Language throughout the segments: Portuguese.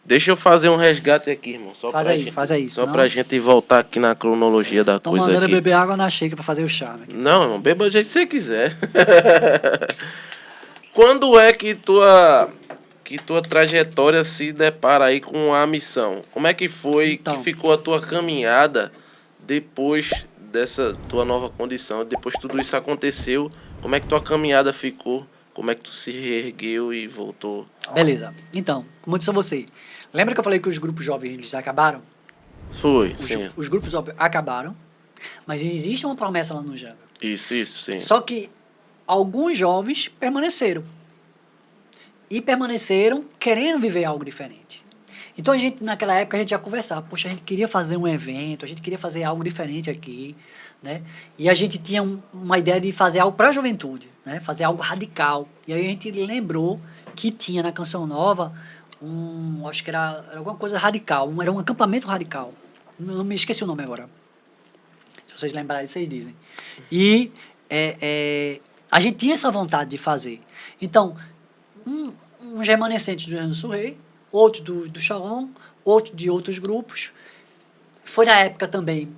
Deixa eu fazer um resgate aqui, irmão. Faz aí. Só pra gente voltar aqui na cronologia da Tô coisa mandando aqui. beber água na xícara pra fazer o charme. Aqui, não, irmão, beba do jeito que você quiser. Quando é que tua trajetória se depara aí com a missão? Como é que foi Então. que ficou a tua caminhada depois dessa tua nova condição? Depois que tudo isso aconteceu, como é que tua caminhada ficou? Como é que tu se reergueu e voltou? Beleza. Então, como eu disse a você, lembra que eu falei que os grupos jovens eles acabaram? Foi, sim. Os grupos jovens acabaram, mas existe uma promessa lá no Janga. Isso, sim. Só que alguns jovens permaneceram. E permaneceram querendo viver algo diferente. Então a gente, naquela época, a gente já conversava, poxa, a gente queria fazer um evento, a gente queria fazer algo diferente aqui, né? E a gente tinha uma ideia de fazer algo para a juventude, né? Fazer algo radical. E aí a gente lembrou que tinha na Canção Nova acho que era alguma coisa radical, era um acampamento radical. Não me esqueci o nome agora. Se vocês lembrarem, vocês dizem. E a gente tinha essa vontade de fazer. Então, uns remanescentes do Rio Grande do Sul Rei, outros do Shalom, outros de outros grupos. Foi na época também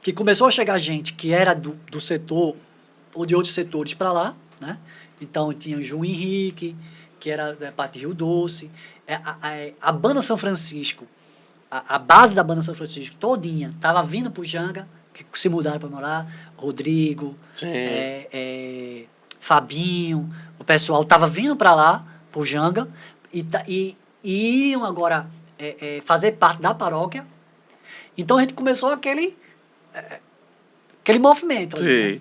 que começou a chegar gente que era do setor ou de outros setores para lá, né? Então tinha o João Henrique, que era da parte de Rio Doce, a Banda São Francisco, a base da Banda São Francisco todinha estava vindo para o Janga, que se mudaram para morar, Rodrigo, Fabinho, o pessoal estava vindo para lá, para o Janga, e iriam agora fazer parte da paróquia. Então a gente começou aquele movimento ali, né?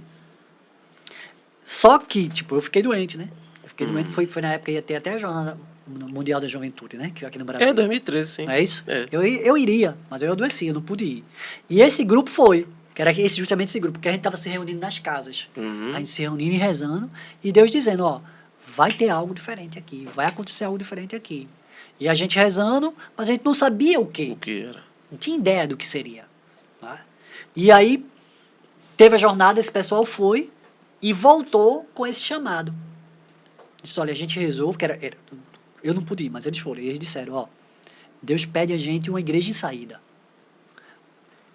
Só que, tipo, eu fiquei doente, né? Eu fiquei doente, foi na época que ia ter até a Jornada Mundial da Juventude, né? Que aqui no Brasil. 2013, sim. Não é isso? Eu iria, mas eu adoeci, eu não pude ir. E esse grupo foi, que era justamente esse grupo, que a gente estava se reunindo nas casas. A gente se reunindo e rezando, e Deus dizendo, ó, vai ter algo diferente aqui, vai acontecer algo diferente aqui. E a gente rezando, mas a gente não sabia o quê. O que era? Não tinha ideia do que seria. Tá? E aí, teve a jornada, esse pessoal foi e voltou com esse chamado. Disse, olha, a gente rezou, porque eu não pude ir, mas eles foram. E eles disseram, ó, Deus pede a gente uma igreja em saída.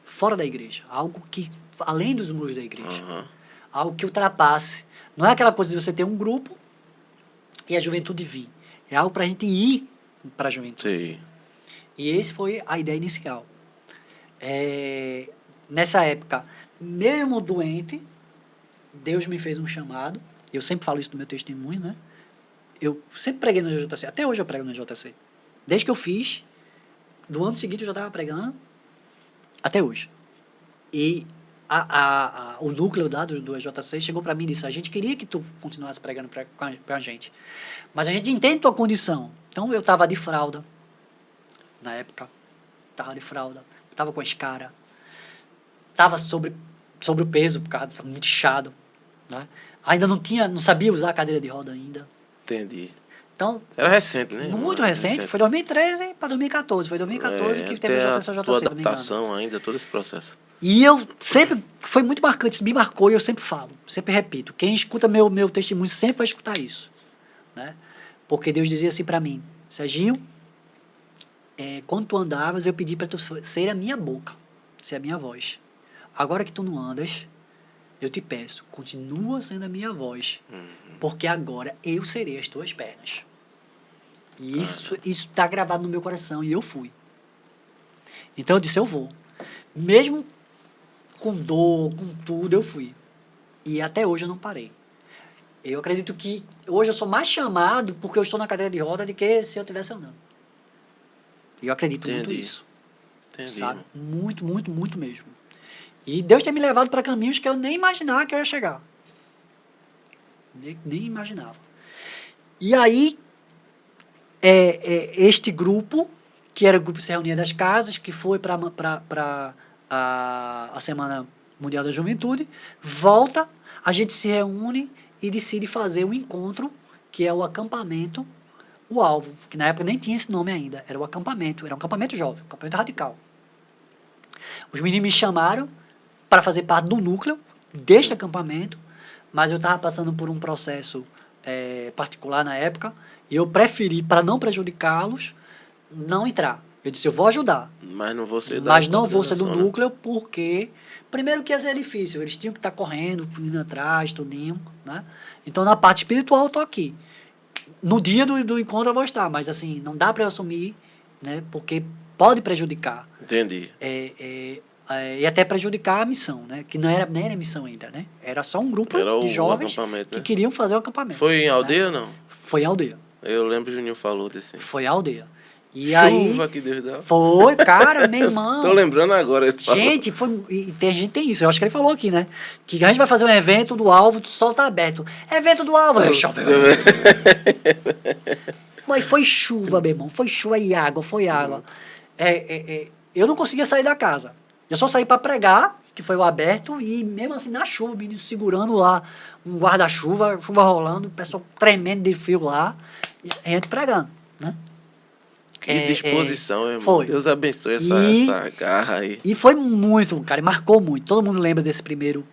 Fora da igreja. Algo que, além dos muros da igreja. Algo que ultrapasse. Não é aquela coisa de você ter um grupo e a juventude vir. É algo para a gente ir para a juventude. Sim. E esse foi a ideia inicial. Nessa época, mesmo doente, Deus me fez um chamado. Eu sempre falo isso no meu testemunho, né? Eu sempre preguei na JC. Até hoje eu prego na JC. Desde que eu fiz, do ano seguinte eu já estava pregando, até hoje. E o núcleo do EJC chegou para mim e disse, a gente queria que tu continuasse pregando para a gente. Mas a gente entende tua condição. Então eu estava de fralda, na época. Estava de fralda. Estava com a escara. Estava sobre o peso, por causa estava muito inchado. Né? Ainda não sabia usar a cadeira de roda ainda. Entendi. Então, era recente, né? Muito recente. Foi 2013 para 2014. Foi 2014 que teve a JC, tua adaptação ainda, todo esse processo. E eu sempre, foi muito marcante, isso me marcou e eu sempre falo, sempre repito. Quem escuta meu testemunho sempre vai escutar isso. Né? Porque Deus dizia assim para mim, Serginho, quando tu andavas, eu pedi para tu ser a minha boca, ser a minha voz. Agora que tu não andas, eu te peço, continua sendo a minha voz, porque agora eu serei as tuas pernas. E isso está gravado no meu coração, e eu fui. Então eu disse, eu vou. Mesmo com dor, com tudo, eu fui. E até hoje eu não parei. Eu acredito que hoje eu sou mais chamado porque eu estou na cadeira de roda do que se eu estivesse andando. E eu acredito muito nisso. Entendi. Sabe? Muito, muito, muito mesmo. E Deus tem me levado para caminhos que eu nem imaginava que eu ia chegar. Nem imaginava. E aí, este grupo, que era o grupo Se Reunia das Casas, que foi para a Semana Mundial da Juventude, volta, a gente se reúne e decide fazer um encontro, que é o acampamento, o alvo, que na época nem tinha esse nome ainda, era um acampamento jovem, um acampamento radical. Os meninos me chamaram para fazer parte do núcleo deste acampamento, mas eu estava passando por um processo particular na época, e eu preferi, para não prejudicá-los, não entrar. Eu disse, eu vou ajudar, Mas não vou ser mas não vou ser do coordenação, né? núcleo porque, primeiro que ia ser difícil, eles tinham que estar correndo, indo atrás, tudinho, né? Então, na parte espiritual, eu tô aqui. No dia do encontro eu vou estar, mas assim, não dá para eu assumir, né? Porque pode prejudicar. Entendi. E até prejudicar a missão, né? Que nem era missão ainda, né? Era só um grupo Era de o jovens acampamento, que né? queriam fazer o acampamento. Foi em né? aldeia ou não? Foi a aldeia. Eu lembro que o Juninho falou desse. Foi a aldeia. E Chuva aí, que Deus dá. foi, cara, meu Tô irmão. lembrando agora. Ele falou. Gente, foi. E tem gente tem isso. Eu acho que ele falou aqui, né? Que a gente vai fazer um evento do alvo, o sol tá aberto. Evento do alvo, choveu. Mas foi chuva, meu irmão. Foi chuva e água, foi água. Eu não conseguia sair da casa. Eu só saí para pregar, que foi o aberto, e mesmo assim na chuva, o menino segurando lá um guarda-chuva, chuva rolando, o pessoal tremendo de frio lá, e a gente pregando, né? Que disposição, irmão. Foi. Deus abençoe essa garra aí. E foi muito, cara, e marcou muito. Todo mundo lembra desse primeiro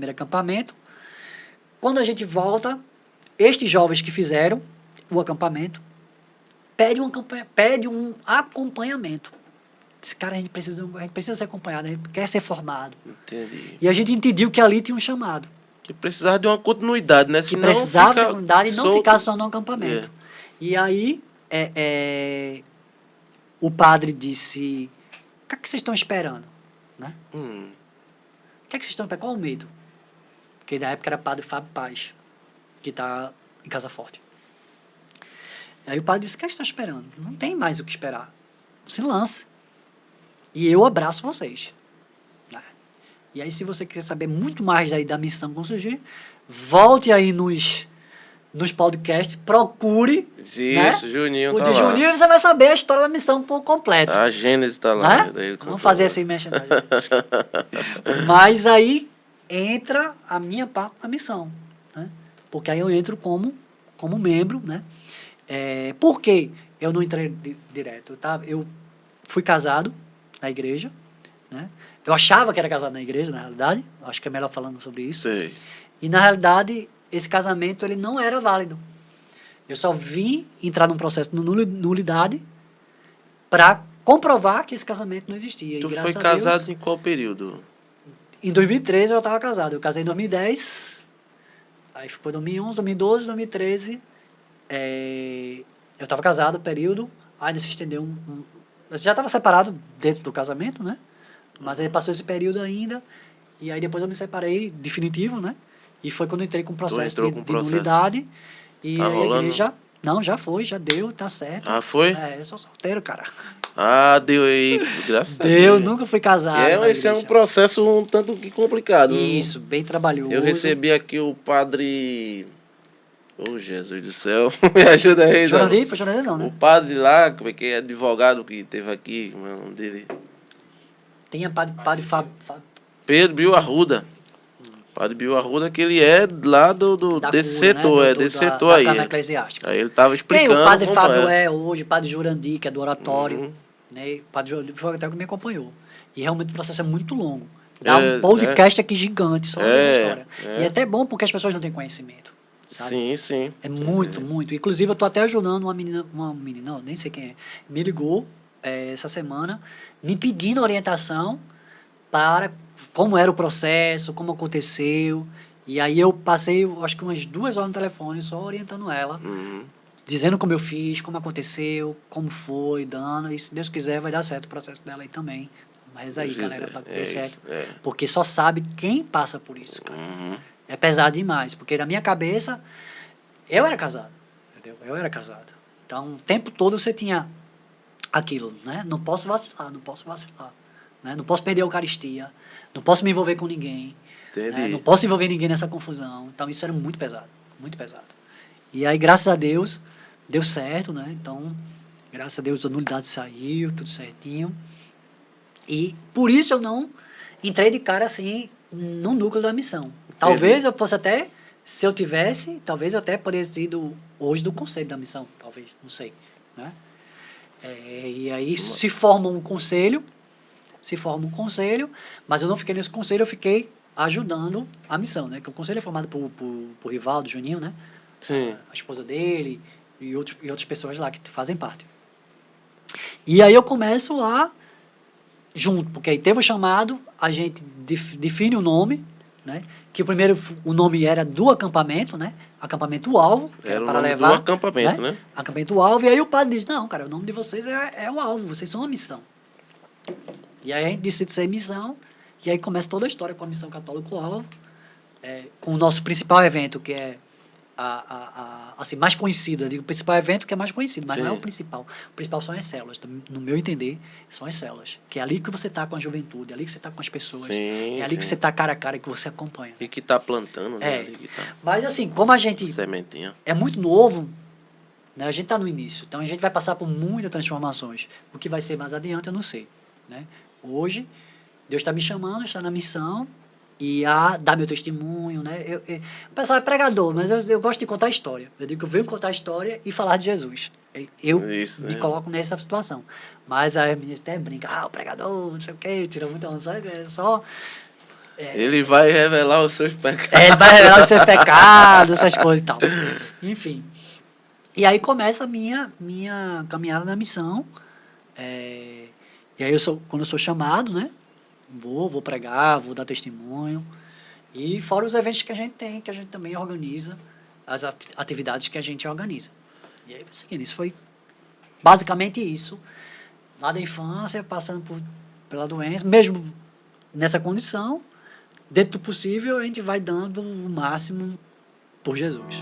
acampamento. Quando a gente volta, estes jovens que fizeram o acampamento pedem um acompanhamento. Esse cara, a gente precisa ser acompanhado, a gente quer ser formado. Entendi. E a gente entendeu que ali tinha um chamado. Que precisava de uma continuidade, né? Que Senão precisava de fica continuidade e não solto. ficar só no acampamento. E aí, o padre disse, o que é que vocês estão esperando? Né? O que é que vocês estão esperando? Qual o medo? Porque na época era padre Fábio Paz, que está em Casa Forte. Aí o padre disse, o que é que vocês estão esperando? Não tem mais o que esperar. Se lance. E eu abraço vocês. Né? E aí, se você quiser saber muito mais aí da missão com surgir, volte aí nos podcasts, procure. Isso, né? Juninho O tá de lá. Juninho, você vai saber a história da missão por completo. A Gênesis tá lá. Né? Vamos fazer essa merchandising. Mas aí entra a minha parte da missão. Né? Porque aí eu entro como membro. Né? Por que eu não entrei direto? Eu fui casado na igreja. Né? Eu achava que era casado na igreja, na realidade. Acho que é melhor falando sobre isso. Sei. E, na realidade, esse casamento ele não era válido. Eu só vim entrar num processo de nulidade para comprovar que esse casamento não existia. Tu e, foi a casado Deus, em qual período? Em 2013 eu estava casado. Eu casei em 2010. Aí ficou 2011, 2012, 2013. Eu estava casado, período. Ainda se estendeu eu já estava separado dentro do casamento, né? Mas aí passou esse período ainda. E aí depois eu me separei definitivo, né? E foi quando eu entrei com o processo de nulidade. E tá aí rolando? a igreja... Não, já foi, já deu, tá certo. Ah, foi? Eu sou solteiro, cara. Ah, deu aí, graças a Deus. Eu nunca fui casado. Esse é um processo um tanto que complicado. Isso, bem trabalhoso. Eu recebi aqui o padre... Oh, Jesus do céu, me ajuda aí. Jurandir? Foi Jurandir não, né? O padre lá, que é advogado que teve aqui, como é o nome dele? Tem padre Fábio... Pedro Bill Arruda. Padre Bill Arruda, que ele é lá desse cura, setor, né? desse da setor aí. Câmara Eclesiástica. Aí ele tava explicando. Tem o padre como Fábio é hoje, o padre Jurandir, que é do oratório. Né? O padre Jurandir foi até que me acompanhou. E realmente o processo é muito longo. Dá um podcast aqui gigante, só a história. E é até bom porque as pessoas não têm conhecimento. Sabe? Sim, sim. É muito, muito. Inclusive, eu tô até ajudando uma menina, não, nem sei quem é, me ligou essa semana, me pedindo orientação para como era o processo, como aconteceu. E aí eu passei, acho que umas 2 horas no telefone só orientando ela, dizendo como eu fiz, como aconteceu, como foi, dando, e se Deus quiser vai dar certo o processo dela aí também. Mas aí, galera, para que dê certo. Porque só sabe quem passa por isso, cara. É pesado demais, porque na minha cabeça, eu era casado, entendeu? Eu era casado. Então, o tempo todo você tinha aquilo, né? Não posso vacilar, né? Não posso perder a Eucaristia, não posso me envolver com ninguém, né? Não posso envolver ninguém nessa confusão. Então, isso era muito pesado, muito pesado. E aí, graças a Deus, deu certo, né? Então, graças a Deus, a nulidade saiu, tudo certinho. E por isso eu não entrei de cara assim no núcleo da missão. Talvez eu fosse até, se eu tivesse, talvez eu até poderia ter sido hoje do conselho da missão, talvez, não sei, né? E aí se forma um conselho, mas eu não fiquei nesse conselho, eu fiquei ajudando a missão, né? Que o conselho é formado por Rivaldo, Juninho, né? Sim. A esposa dele e outras pessoas lá que fazem parte. E aí eu começo a junto, porque aí teve o chamado, a gente define o nome, né? Que o nome era do acampamento, né? Acampamento Alvo, que era Era o para nome do levar, acampamento, né? Acampamento Alvo, e aí o padre diz, não, cara, o nome de vocês é o alvo, vocês são a missão. E aí a gente decide ser missão, e aí começa toda a história com a Missão Católica Alvo, com o nosso principal evento, que é assim, mais conhecido. Eu digo o principal evento que é mais conhecido, mas não é o Sim. principal. O principal são as células, no meu entender, são as células. Que é ali que você está com a juventude, é ali que você está com as pessoas. Sim, É ali que sim. você está cara a cara, que você acompanha. E que tá plantando, né? É. Ali que tá Mas assim, como a gente sementinha. é muito novo, né, a gente está no início, então a gente vai passar por muitas transformações. O que vai ser mais adiante, eu não sei. Né? Hoje, Deus está me chamando, está na missão, e a dar meu testemunho, né? O pessoal é pregador, mas eu gosto de contar a história. Eu digo que eu venho contar a história e falar de Jesus. Eu Isso, me né? coloco nessa situação. Mas a minha até brinca, o pregador, não sei o quê, tira muita onda, é só... Ele vai revelar os seus pecados. ele vai revelar os seus pecados, essas coisas e tal. Enfim. E aí começa a minha caminhada na missão. E aí quando eu sou chamado, né? Vou pregar, vou dar testemunho. E fora os eventos que a gente tem, que a gente também organiza, as atividades que a gente organiza. E aí, seguindo, isso foi basicamente isso. Lá da infância, passando pela doença, mesmo nessa condição, dentro do possível, a gente vai dando o máximo por Jesus.